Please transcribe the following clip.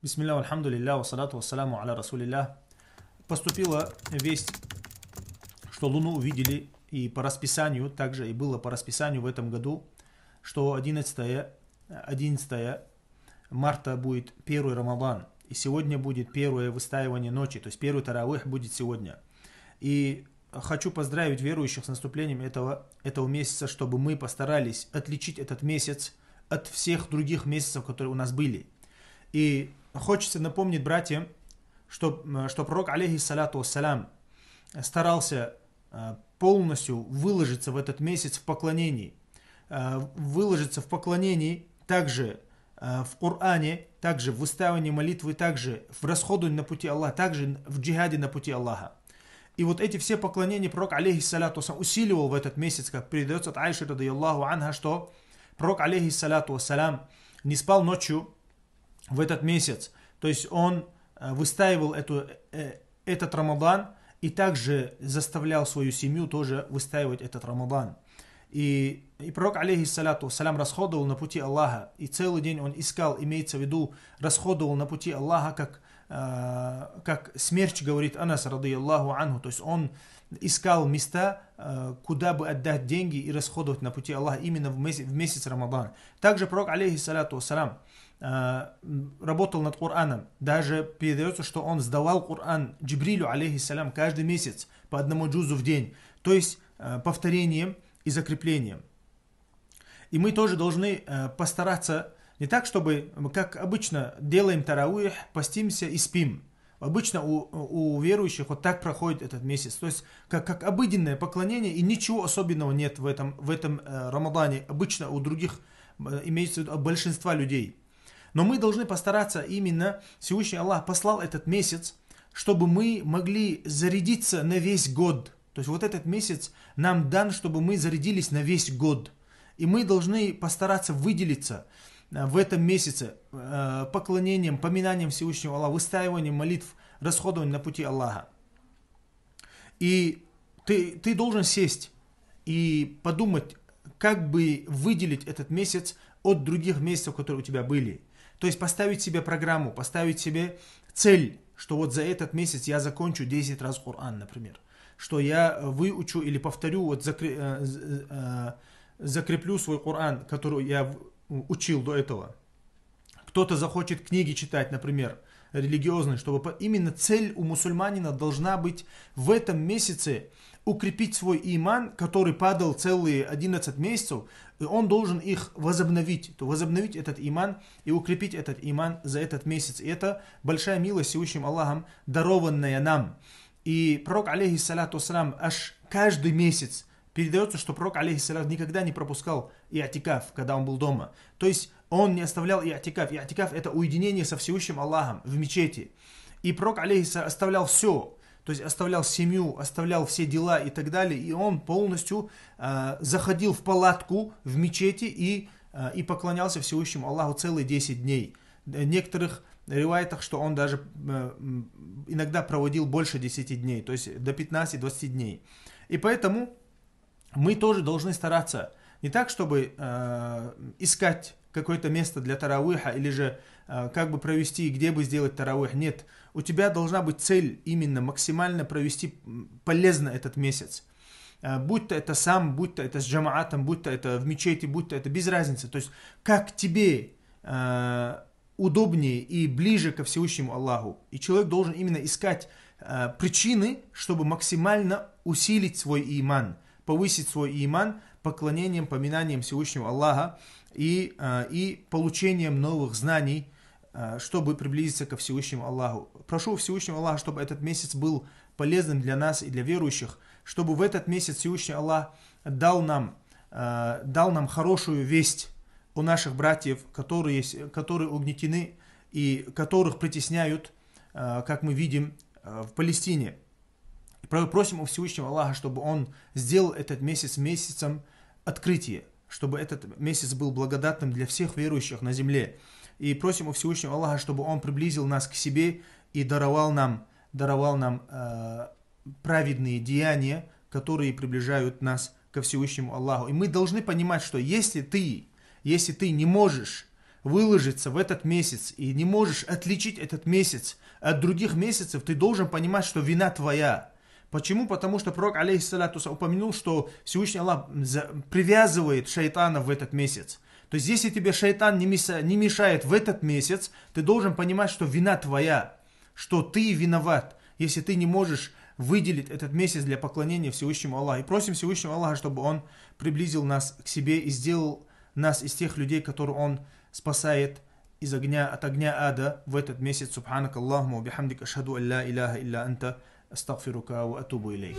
Бисмилля, альхамдулилля, вассалату вассаляму аля расулилля. Поступила весть, что Луну увидели и по расписанию, также и было по расписанию в этом году, что 11 марта будет первый Рамадан. И сегодня будет первое выстаивание ночи, то есть первый таравих будет сегодня. И хочу поздравить верующих с наступлением этого месяца, чтобы мы постарались отличить этот месяц от всех других месяцев, которые у нас были. И хочется напомнить братьям, что пророк, алейхиссалату вассалям, старался полностью выложиться в этот месяц в поклонении. Выложиться в поклонении также в Коране, также в выстаивании молитвы, также в расходовании на пути Аллаха, также в джихаде на пути Аллаха. И вот эти все поклонения пророк, алейхиссалату вассалям, усиливал в этот месяц, как передается от Айши, радийаллаху анха, что пророк, алейхиссалату вассалям, не спал ночью в этот месяц. То есть он выстаивал этот Рамадан и также заставлял свою семью тоже выстаивать этот Рамадан. И пророк, алейхиссалату вассалям, расходовал на пути Аллаха. И целый день он искал, имеется в виду, расходовал на пути Аллаха, как смерч говорит Анас, радийаллаху анху. То есть он искал места, куда бы отдать деньги и расходовать на пути Аллаха именно в месяц Рамадан. Также пророк, алейхиссалату вассалям, работал над Кораном. Даже передается, что он сдавал Коран Джибрилю, алейхиссалям, каждый месяц по одному джузу в день. То есть повторением и закреплением. И мы тоже должны постараться не так, чтобы, как обычно, делаем таравих, постимся и спим. Обычно у верующих вот так проходит этот месяц. То есть как обыденное поклонение, и ничего особенного нет в этом Рамадане. Обычно у других, имеется в виду, большинства людей. Но мы должны постараться именно, Всевышний Аллах послал этот месяц, чтобы мы могли зарядиться на весь год. То есть вот этот месяц нам дан, чтобы мы зарядились на весь год. И мы должны постараться выделиться в этом месяце поклонением, поминанием Всевышнего Аллаха, выстаиванием молитв, расходованием на пути Аллаха. И ты должен сесть и подумать, как бы выделить этот месяц от других месяцев, которые у тебя были. То есть поставить себе программу, поставить себе цель, что вот за этот месяц я закончу 10 раз Коран, например. Что я выучу или повторю, вот закреплю свой Коран, который я учил до этого. Кто-то захочет книги читать, например, религиозные, чтобы именно цель у мусульманина должна быть в этом месяце укрепить свой иман, который падал целые 11 месяцев, и он должен их возобновить, этот иман и укрепить этот иман за этот месяц. И это большая милость Всевышним Аллахом, дарованная нам. И пророк, алейхиссалату вассалям, аж каждый месяц передается, что пророк, алейхиссалям, никогда не пропускал иатикаф, когда он был дома. То есть он не оставлял иатикаф. Иатикаф — это уединение со Всевышним Аллахом в мечети. И пророк, алейхиссалям, оставлял все. То есть оставлял семью, оставлял все дела и так далее. И он полностью заходил в палатку в мечети и поклонялся Всевышнему Аллаху целые 10 дней. В некоторых риваятах, что он даже иногда проводил больше 10 дней, то есть до 15-20 дней. И поэтому мы тоже должны стараться не так, чтобы искать какое-то место для таравиха или же как бы провести, где бы сделать таравих. Нет, у тебя должна быть цель именно максимально провести полезно этот месяц. Будь то это сам, будь то это с джамаатом, будь то это в мечети, будь то это без разницы. То есть как тебе удобнее и ближе ко Всевышнему Аллаху. И человек должен именно искать причины, чтобы максимально усилить свой иман, повысить свой иман поклонением, поминанием Всевышнего Аллаха и получением новых знаний, чтобы приблизиться ко Всевышнему Аллаху. Прошу Всевышнего Аллаха, чтобы этот месяц был полезным для нас и для верующих, чтобы в этот месяц Всевышний Аллах дал нам хорошую весть у наших братьев, которые угнетены и которых притесняют, как мы видим, в Палестине. Просим у Всевышнего Аллаха, чтобы Он сделал этот месяц месяцем открытия, чтобы этот месяц был благодатным для всех верующих на земле. И просим у Всевышнего Аллаха, чтобы Он приблизил нас к себе и даровал нам праведные деяния, которые приближают нас ко Всевышнему Аллаху. И мы должны понимать, что если ты не можешь выложиться в этот месяц и не можешь отличить этот месяц от других месяцев, ты должен понимать, что вина твоя. Почему? Потому что пророк, алейхиссалату упомянул, что Всевышний Аллах привязывает шайтана в этот месяц. То есть, если тебе шайтан не мешает в этот месяц, ты должен понимать, что вина твоя, что ты виноват, если ты не можешь выделить этот месяц для поклонения Всевышнему Аллаху. И просим Всевышнего Аллаха, чтобы Он приблизил нас к себе и сделал нас из тех людей, которые Он спасает от огня ада в этот месяц. Субханак Аллахумма ва бихамдика, ашхаду ан ла иляха илля анта, астагфирука ва атубу илейк.